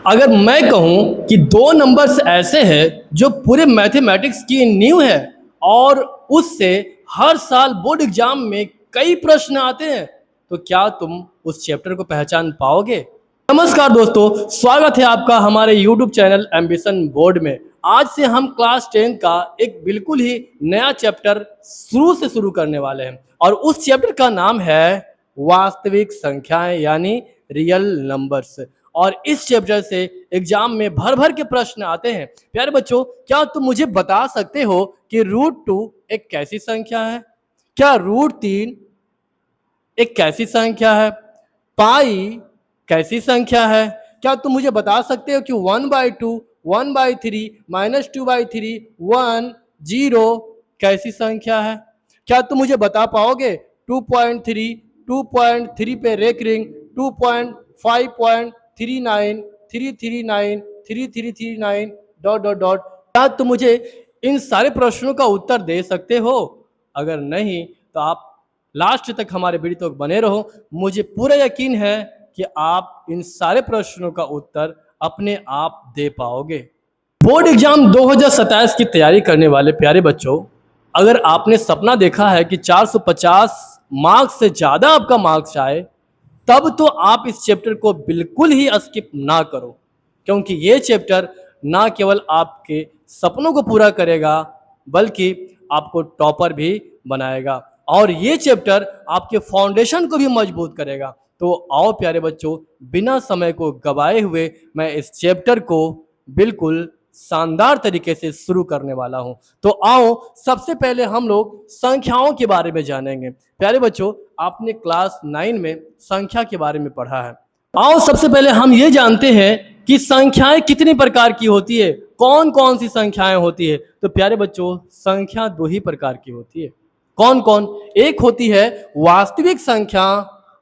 अगर मैं कहूं कि दो नंबर्स ऐसे हैं जो पूरे मैथमेटिक्स की नींव है और उससे हर साल बोर्ड एग्जाम में कई प्रश्न आते हैं, तो क्या तुम उस चैप्टर को पहचान पाओगे? नमस्कार दोस्तों, स्वागत है आपका हमारे YouTube चैनल एम्बिशन बोर्ड में। आज से हम क्लास 10 का एक बिल्कुल ही नया चैप्टर शुरू से शुरू करने वाले हैं और उस चैप्टर का नाम है वास्तविक संख्याएं यानी रियल नंबर्स। और इस चैप्टर से एग्जाम में भर भर के प्रश्न आते हैं। प्यारे बच्चों, क्या तुम मुझे बता सकते हो कि √2 एक कैसी संख्या है? क्या √3 एक कैसी संख्या है? पाई कैसी संख्या है? क्या तुम मुझे बता सकते हो कि 1/2, 1/3, -2/3, 1, 0 कैसी संख्या है? क्या तुम मुझे बता पाओगे 2.3, 2.3 पे रेकरिंग, 2.5.39, 339, 3339 ... क्या तुम मुझे इन सारे प्रश्नों का उत्तर दे सकते हो? अगर नहीं तो आप लास्ट तक हमारे वीडियो तक बने रहो। मुझे पूरा यकीन है कि आप इन सारे प्रश्नों का उत्तर अपने आप दे पाओगे। बोर्ड एग्जाम 2027 की तैयारी करने वाले प्यारे बच्चों, अगर आपने सपना देखा है कि 450 मार्क्स से ज़्यादा आपका मार्क्स आए, तब तो आप इस चैप्टर को बिल्कुल ही स्किप ना करो, क्योंकि ये चैप्टर ना केवल आपके सपनों को पूरा करेगा बल्कि आपको टॉपर भी बनाएगा और ये चैप्टर आपके फाउंडेशन को भी मजबूत करेगा। तो आओ प्यारे बच्चों, बिना समय को गवाए हुए मैं इस चैप्टर को बिल्कुल शानदार तरीके से शुरू करने वाला हूं। तो आओ सबसे पहले हम लोग संख्याओं के बारे में जानेंगे। प्यारे बच्चों, आपने क्लास 9 में संख्या के बारे में पढ़ा है। आओ सबसे पहले हम ये जानते हैं कि संख्याएं कितनी प्रकार की होती है, कौन कौन सी संख्याएं होती है। तो प्यारे बच्चों, संख्या दो ही प्रकार की होती है। कौन कौन? एक होती है वास्तविक संख्या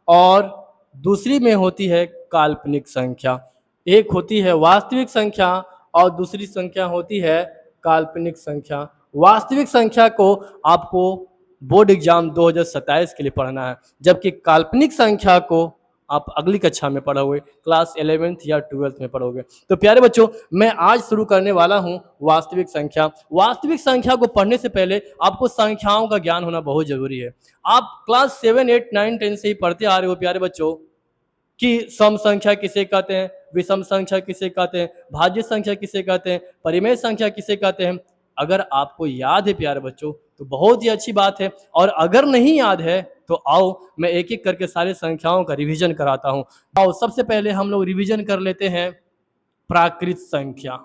और दूसरी में होती है काल्पनिक संख्या। एक होती है वास्तविक संख्या और दूसरी संख्या होती है काल्पनिक संख्या। वास्तविक संख्या को आपको बोर्ड एग्जाम 2027 के लिए पढ़ना है, जबकि काल्पनिक संख्या को आप अगली कक्षा में पढ़ोगे, क्लास 11th या 12th में पढ़ोगे। तो प्यारे बच्चों, मैं आज शुरू करने वाला हूं वास्तविक संख्या। वास्तविक संख्या को पढ़ने से पहले आपको संख्याओं का ज्ञान होना बहुत जरूरी है। आप क्लास 7, 8, 9, 10 से ही पढ़ते आ रहे हो प्यारे बच्चों कि सम संख्या किसे कहते हैं, विषम संख्या किसे कहते हैं, भाज्य संख्या किसे कहते हैं, परिमेय संख्या किसे कहते हैं। अगर आपको याद है प्यारे बच्चों तो बहुत ही अच्छी बात है, और अगर नहीं याद है तो आओ मैं एक एक करके सारे संख्याओं का रिवीजन कराता हूं। आओ सबसे पहले हम लोग रिवीजन कर लेते हैं प्राकृत संख्या।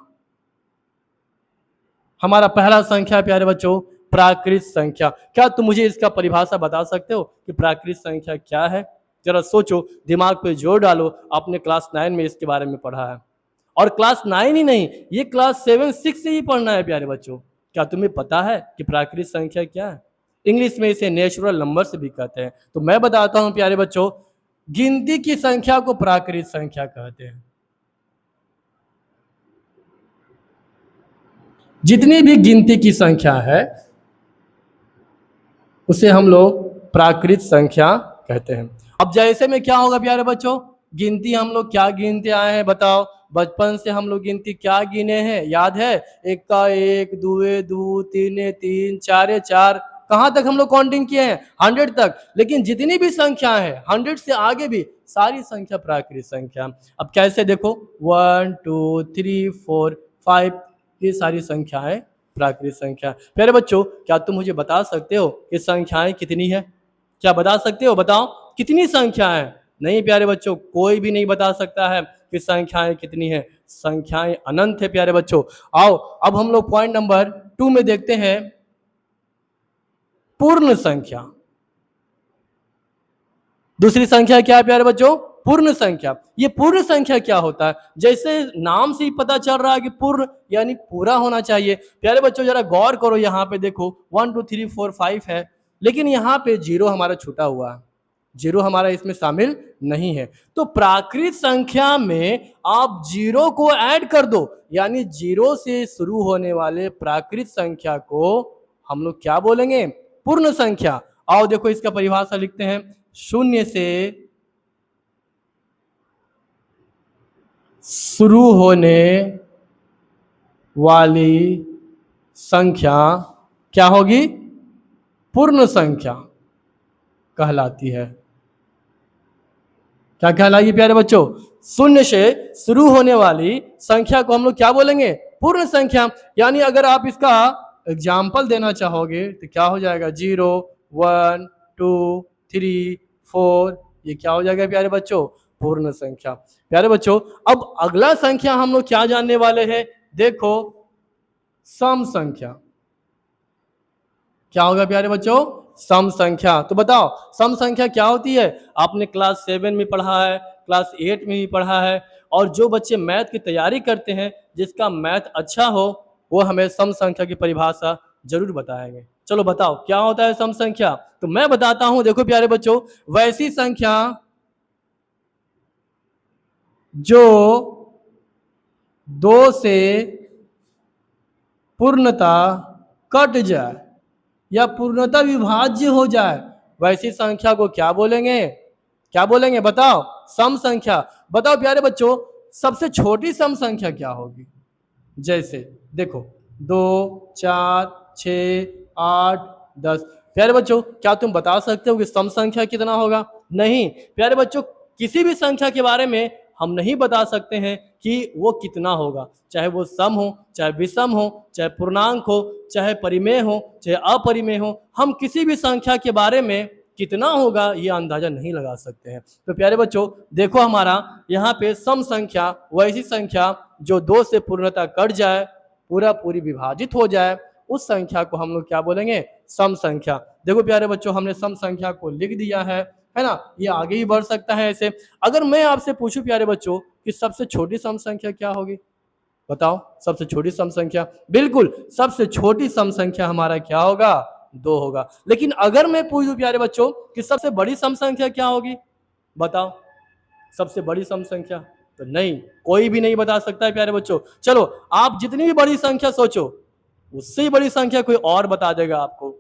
हमारा पहला संख्या प्यारे बच्चों प्राकृत संख्या। क्या तुम मुझे इसका परिभाषा बता सकते हो कि प्राकृत संख्या क्या है? जरा सोचो, दिमाग पे जोर डालो। आपने क्लास 9 में इसके बारे में पढ़ा है, और क्लास 9 ही नहीं, ये क्लास 7, 6 से ही पढ़ना है प्यारे बच्चों। क्या तुम्हें पता है कि प्राकृत संख्या क्या है? इंग्लिश में इसे नेचुरल नंबर से भी कहते हैं। तो मैं बताता हूं प्यारे बच्चों, गिनती की संख्या को प्राकृत संख्या कहते हैं। जितनी भी गिनती की संख्या है उसे हम लोग प्राकृत संख्या कहते हैं। अब जैसे में क्या होगा प्यारे बच्चों, गिनती हम लोग क्या गिनते आए हैं बताओ? बचपन से हम लोग गिनती क्या गिने हैं, याद है? एक का एक, दुए दू, तीने तीन, चारे चार, कहाँ तक हम लोग काउंटिंग किए हैं? 100 तक। लेकिन जितनी भी संख्या है 100 से आगे भी सारी संख्या प्राकृत संख्या। अब कैसे देखो, 1, 2, 3, 4, 5, ये सारी संख्याएं प्राकृत संख्या। प्यारे बच्चों, क्या तुम मुझे बता सकते हो कि संख्याएं कितनी है? क्या बता सकते हो? बताओ कितनी संख्याएं? नहीं प्यारे बच्चों, कोई भी नहीं बता सकता है कि संख्याएं कितनी है। संख्याएं अनंत है प्यारे बच्चों। आओ अब हम लोग पॉइंट नंबर 2 में देखते हैं पूर्ण संख्या। दूसरी संख्या क्या है प्यारे बच्चों? पूर्ण संख्या। ये पूर्ण संख्या क्या होता है? जैसे नाम से ही पता चल रहा है कि पूर्ण यानी पूरा होना चाहिए। प्यारे बच्चों जरा गौर करो, यहाँ पे देखो 1, 2, 3, 4, 5 है, लेकिन यहाँ पे 0 हमारा छूटा हुआ है। 0 हमारा इसमें शामिल नहीं है। तो प्राकृत संख्या में आप 0 को ऐड कर दो, यानी 0 से शुरू होने वाले प्राकृत संख्या को हम लोग क्या बोलेंगे? पूर्ण संख्या। आओ देखो इसका परिभाषा लिखते हैं। शुरू होने वाली संख्या क्या होगी? पूर्ण संख्या कहलाती है। क्या कहलाएगी प्यारे बच्चों? शून्य से शुरू होने वाली संख्या को हम लोग क्या बोलेंगे? पूर्ण संख्या। यानी अगर आप इसका एग्जाम्पल देना चाहोगे तो क्या हो जाएगा? 0, 1, 2, 3, 4, ये क्या हो जाएगा प्यारे बच्चों? पूर्ण संख्या। प्यारे बच्चों, अब अगला संख्या हम लोग क्या जानने वाले हैं? देखो, सम संख्या। क्या होगा प्यारे बच्चों? सम संख्या। तो बताओ सम संख्या क्या होती है? आपने क्लास 7 में पढ़ा है, क्लास 8 में भी पढ़ा है। और जो बच्चे मैथ की तैयारी करते हैं, जिसका मैथ अच्छा हो, वो हमें सम संख्या की परिभाषा जरूर बताएंगे। चलो बताओ क्या होता है सम संख्या? तो मैं बताता हूं। देखो प्यारे बच्चों, वैसी संख्या जो 2 से पूर्णता कट जाए या पूर्णता विभाज्य हो जाए, वैसी संख्या को क्या बोलेंगे? क्या बोलेंगे? बताओ। सम संख्या। बताओ प्यारे बच्चों, सबसे छोटी सम संख्या क्या होगी? जैसे देखो, 2, 4, 6, 8, 10। प्यारे बच्चों, क्या तुम बता सकते हो कि सम संख्या कितना होगा? नहीं प्यारे बच्चों, किसी भी संख्या के बारे में हम नहीं बता सकते हैं कि वो कितना होगा, चाहे वो सम हो, चाहे विषम हो, चाहे पूर्णांक हो, चाहे परिमेय हो, चाहे अपरिमेय हो। हम किसी भी संख्या के बारे में कितना होगा ये अंदाजा नहीं लगा सकते हैं। तो प्यारे बच्चों देखो, हमारा यहाँ पे सम संख्या वैसी संख्या जो 2 से पूर्णता कट जाए, पूरा पूरी विभाजित हो जाए, उस संख्या को हम लोग क्या बोलेंगे? सम संख्या। देखो प्यारे बच्चों, हमने सम संख्या को लिख दिया है ना? ये आगे ही बढ़ सकता है ऐसे। अगर मैं आपसे पूछूं प्यारे बच्चों कि सबसे छोटी सम संख्या क्या होगी? बताओ सबसे छोटी सम संख्या। बिल्कुल, सबसे छोटी सम संख्या हमारा क्या होगा? 2 होगा। लेकिन अगर मैं पूछूं प्यारे बच्चों कि सबसे बड़ी सम संख्या क्या होगी? बताओ सबसे बड़ी सम संख्या। तो नहीं, कोई भी नहीं बता सकता है प्यारे बच्चों। चलो आप जितनी भी बड़ी संख्या सोचो, उससे ही बड़ी संख्या कोई और बता देगा आपको।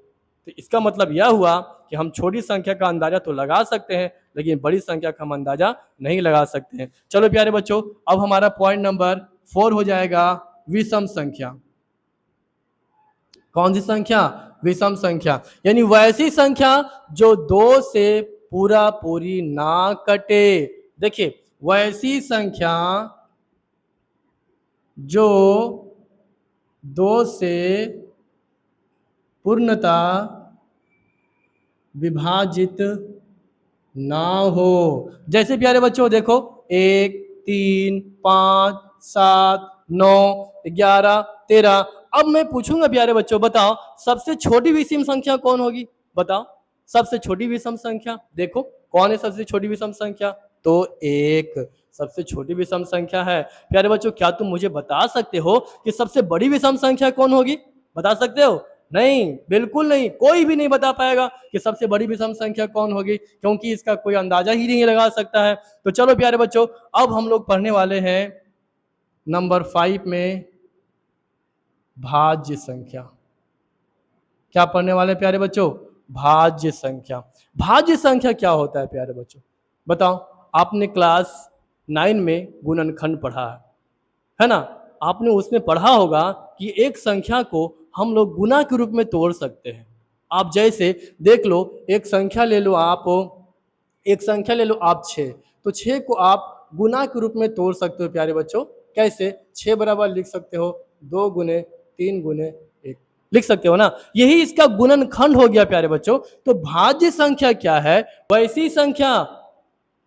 तो इसका मतलब यह हुआ कि हम छोटी संख्या का अंदाजा तो लगा सकते हैं, लेकिन बड़ी संख्या का हम अंदाजा नहीं लगा सकते हैं। चलो प्यारे बच्चों, अब हमारा पॉइंट नंबर 4 हो जाएगा विषम संख्या। कौन सी संख्या? विषम संख्या। यानी वैसी संख्या जो 2 से पूरा पूरी ना कटे। देखिए, वैसी संख्या जो 2 से पूर्णता विभाजित ना हो। जैसे प्यारे बच्चों देखो, 1, 3, 5, 7, 9, 11, 13। अब मैं पूछूंगा प्यारे बच्चों, बताओ सबसे छोटी विषम संख्या कौन होगी? बताओ सबसे छोटी विषम संख्या। देखो कौन है सबसे छोटी विषम संख्या? तो 1 सबसे छोटी विषम संख्या है। प्यारे बच्चों, क्या तुम मुझे बता सकते हो कि सबसे बड़ी विषम संख्या कौन होगी? बता सकते हो? नहीं, बिल्कुल नहीं, कोई भी नहीं बता पाएगा कि सबसे बड़ी विषम संख्या कौन होगी, क्योंकि इसका कोई अंदाजा ही नहीं लगा सकता है। तो चलो प्यारे बच्चों, अब हम लोग पढ़ने वाले हैं नंबर 5 में भाज्य संख्या। क्या पढ़ने वाले प्यारे बच्चों? भाज्य संख्या। भाज्य संख्या क्या होता है प्यारे बच्चों? बताओ। आपने क्लास 9 में गुणनखंड पढ़ा है ना? आपने उसमें पढ़ा होगा कि एक संख्या को हम लोग गुना के रूप में तोड़ सकते हैं। आप जैसे देख लो, एक संख्या ले लो आप, 6। तो 6 को आप गुना के रूप में तोड़ सकते हो प्यारे बच्चों। कैसे? 6 बराबर लिख सकते हो 2 गुने 3 गुने 1, लिख सकते हो ना? यही इसका गुणनखंड हो गया प्यारे बच्चों। तो भाज्य संख्या क्या है? वैसी संख्या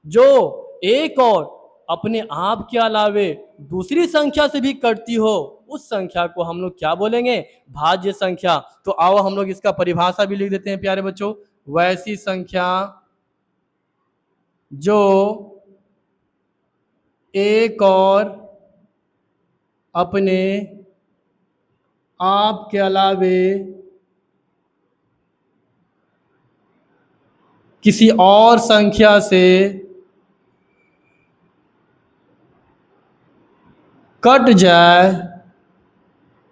जो एक और अपने आप के अलावे दूसरी संख्या से भी कटती हो, उस संख्या को हम लोग क्या बोलेंगे? भाज्य संख्या। तो आओ हम लोग इसका परिभाषा भी लिख देते हैं प्यारे बच्चों। वैसी संख्या जो एक और अपने आप के अलावे किसी और संख्या से कट जाए,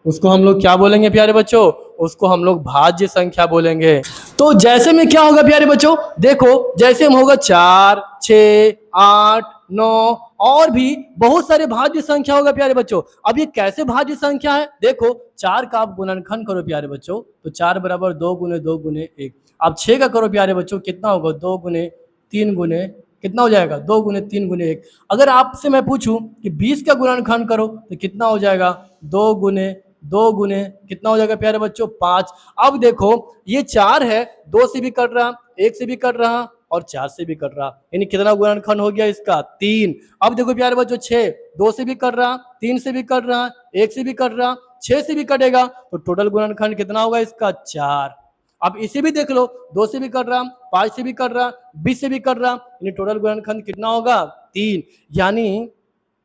उसको हम लोग क्या बोलेंगे प्यारे बच्चों? उसको हम लोग भाज्य संख्या बोलेंगे। तो जैसे में क्या होगा प्यारे बच्चों? देखो, जैसे में होगा 4, 6, 8, 9 और भी बहुत सारे भाज्य संख्या होगा प्यारे बच्चों। अब ये कैसे भाज्य संख्या है, देखो 4 का आप गुणनखंड करो प्यारे बच्चों, तो 4 बराबर 2 गुने 2 गुने 1। अब 6 का करो प्यारे बच्चों, कितना होगा 2 गुने 3 गुने कितना हो जाएगा 2 गुने 3 गुने 1। अगर आपसे मैं पूछूं कि 20 का गुणनखंड करो तो कितना हो जाएगा 2 गुने 2 गुने कितना हो जाएगा प्यारे बच्चों 5। अब देखो ये 4 है, 2 से भी कट रहा, 1 से भी कट रहा और 4 से भी कट रहा, यानी कितना गुणनखंड हो गया इसका 3। अब देखो प्यारे बच्चों 6 2 से भी कट रहा, 3 से भी कट रहा, 1 से भी कट रहा, 6 से भी कटेगा, तो टोटल गुणनखंड कितना होगा इसका 4। अब इसे भी देख लो, 2 से भी कट रहा, 5 से भी कट रहा, 20 से भी कट रहा, यानी टोटल गुणनखंड कितना होगा 3। यानी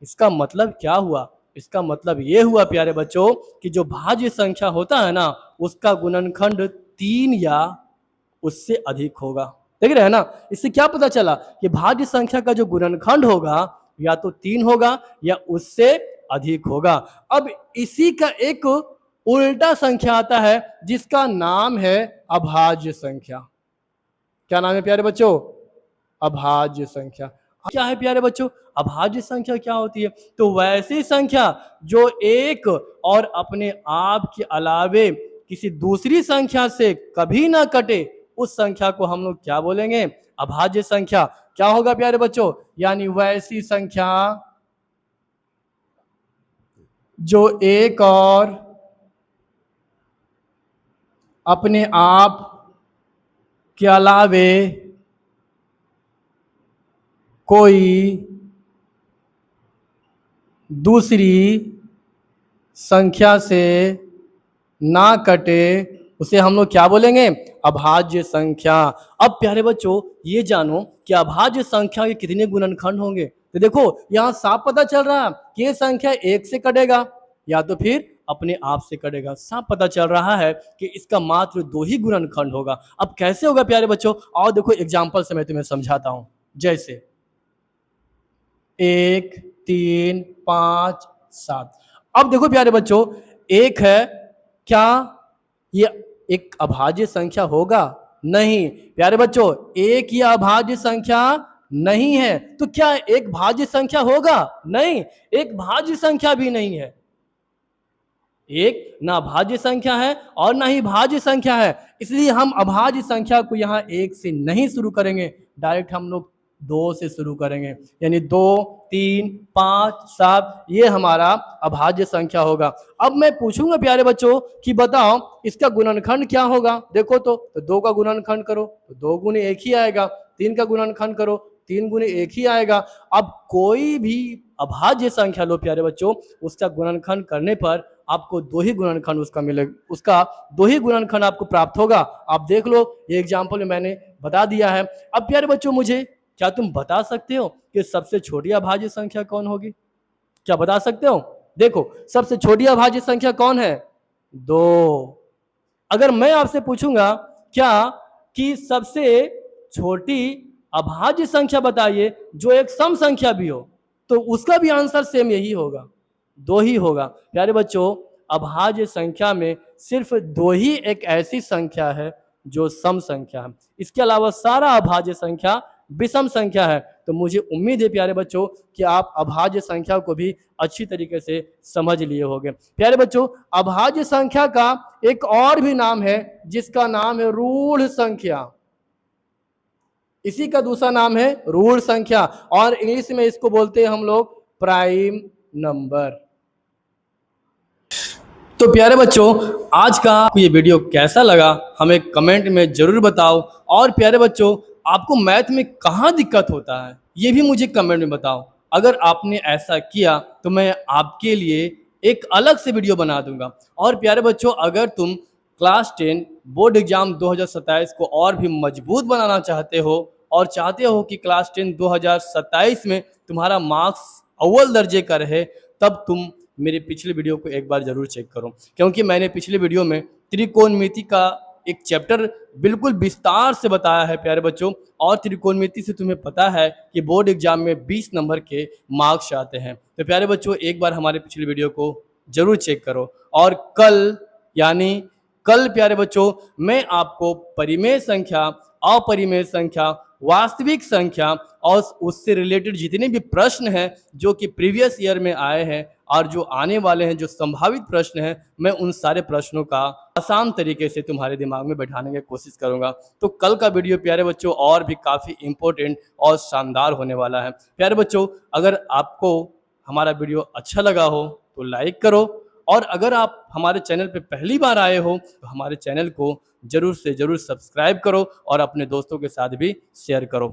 इसका मतलब क्या हुआ, इसका मतलब ये हुआ प्यारे बच्चों कि जो भाज्य संख्या होता है ना उसका गुणनखंड 3 या उससे अधिक होगा। देख रहे हैं ना, इससे क्या पता चला कि भाज्य संख्या का जो गुणनखंड होगा या तो 3 होगा या उससे अधिक होगा। अब इसी का एक उल्टा संख्या आता है जिसका नाम है अभाज्य संख्या। क्या नाम है प्यारे बच्चों, अभाज्य संख्या। क्या है प्यारे बच्चों, अभाज्य संख्या क्या होती है, तो वैसी संख्या जो एक और अपने आप के अलावे किसी दूसरी संख्या से कभी ना कटे, उस संख्या को हम लोग क्या बोलेंगे, अभाज्य संख्या। क्या होगा प्यारे बच्चों, यानी वैसी संख्या जो एक और अपने आप के अलावे कोई दूसरी संख्या से ना कटे, उसे हम लोग क्या बोलेंगे, अभाज्य संख्या। अब प्यारे बच्चों ये जानो कि अभाज्य संख्या के कितने गुणनखंड होंगे, तो देखो यहाँ साफ पता चल रहा है कि ये संख्या 1 से कटेगा या तो फिर अपने आप से कटेगा। साफ पता चल रहा है कि इसका मात्र 2 ही गुणनखंड होगा। अब कैसे होगा प्यारे बच्चों, और देखो एग्जाम्पल से मैं तुम्हें समझाता हूं। जैसे 1 3 5 7। अब देखो प्यारे बच्चों, एक है, क्या ये एक अभाज्य संख्या होगा, नहीं प्यारे बच्चों, एक ये अभाज्य संख्या नहीं है, तो क्या एक भाज्य संख्या होगा, नहीं, एक भाज्य संख्या भी नहीं है। एक ना भाज्य संख्या है और ना ही भाज्य संख्या है, इसलिए हम अभाज्य संख्या को यहाँ 1 से नहीं शुरू करेंगे, डायरेक्ट हम लोग 2 से शुरू करेंगे, यानी 2 3 5 7 ये हमारा अभाज्य संख्या होगा। अब मैं पूछूंगा प्यारे बच्चों कि बताओ इसका गुणनखंड क्या होगा, देखो तो 2 का गुणनखंड करो तो 2 गुने 1 ही आएगा, 3 का गुणनखंड करो 3 गुने 1 ही आएगा। अब कोई भी अभाज्य संख्या लो प्यारे बच्चों, उसका गुणनखंड करने पर आपको 2 ही गुणनखंड उसका मिलेगा, उसका 2 ही गुणनखंड आपको प्राप्त होगा। आप देख लो, ये एग्जाम्पल में मैंने बता दिया है। अब प्यारे बच्चों मुझे क्या तुम बता सकते हो कि सबसे छोटी अभाज्य संख्या कौन होगी, क्या बता सकते हो, देखो सबसे छोटी अभाज्य संख्या कौन है 2। अगर मैं आपसे पूछूंगा क्या कि सबसे छोटी अभाज्य संख्या बताइए जो एक सम संख्या भी हो, तो उसका भी आंसर सेम यही होगा, 2 ही होगा। प्यारे बच्चों अभाज्य संख्या में सिर्फ 2 ही एक ऐसी संख्या है जो सम संख्या है, इसके अलावा सारा अभाज्य संख्या विषम संख्या है। तो मुझे उम्मीद है प्यारे बच्चों कि आप अभाज्य संख्या को भी अच्छी तरीके से समझ लिए होंगे। प्यारे बच्चों अभाज्य संख्या का एक और भी नाम है जिसका नाम है रूढ़ संख्या, इसी का दूसरा नाम है रूढ़ संख्या, और इंग्लिश में इसको बोलते हैं हम लोग प्राइम नंबर। तो प्यारे बच्चों आज का ये वीडियो कैसा लगा हमें कमेंट में जरूर बताओ, और प्यारे बच्चों आपको मैथ में कहाँ दिक्कत होता है ये भी मुझे कमेंट में बताओ। अगर आपने ऐसा किया तो मैं आपके लिए एक अलग से वीडियो बना दूंगा। और प्यारे बच्चों अगर तुम क्लास 10 बोर्ड एग्जाम 2027 को और भी मजबूत बनाना चाहते हो और चाहते हो कि क्लास 10 2027 में तुम्हारा मार्क्स अव्वल दर्जे का रहे, तब तुम मेरे पिछले वीडियो को एक बार जरूर चेक करो, क्योंकि मैंने पिछले वीडियो में त्रिकोणमिति का एक चैप्टर बिल्कुल विस्तार से बताया है प्यारे बच्चों। और त्रिकोणमिति से तुम्हें पता है कि बोर्ड एग्जाम में 20 नंबर के मार्क्स आते हैं। तो प्यारे बच्चों एक बार हमारे पिछले वीडियो को जरूर चेक करो। और कल प्यारे बच्चों मैं आपको परिमेय संख्या, अपरिमेय संख्या, वास्तविक संख्या और उससे रिलेटेड जितने भी प्रश्न हैं जो कि प्रीवियस ईयर में आए हैं और जो आने वाले हैं, जो संभावित प्रश्न हैं, मैं उन सारे प्रश्नों का आसान तरीके से तुम्हारे दिमाग में बैठाने की कोशिश करूंगा। तो कल का वीडियो प्यारे बच्चों और भी काफ़ी इम्पोर्टेंट और शानदार होने वाला है। प्यारे बच्चों, अगर आपको हमारा वीडियो अच्छा लगा हो तो लाइक करो, और अगर आप हमारे चैनल पे पहली बार आए हो तो हमारे चैनल को ज़रूर से ज़रूर सब्सक्राइब करो और अपने दोस्तों के साथ भी शेयर करो।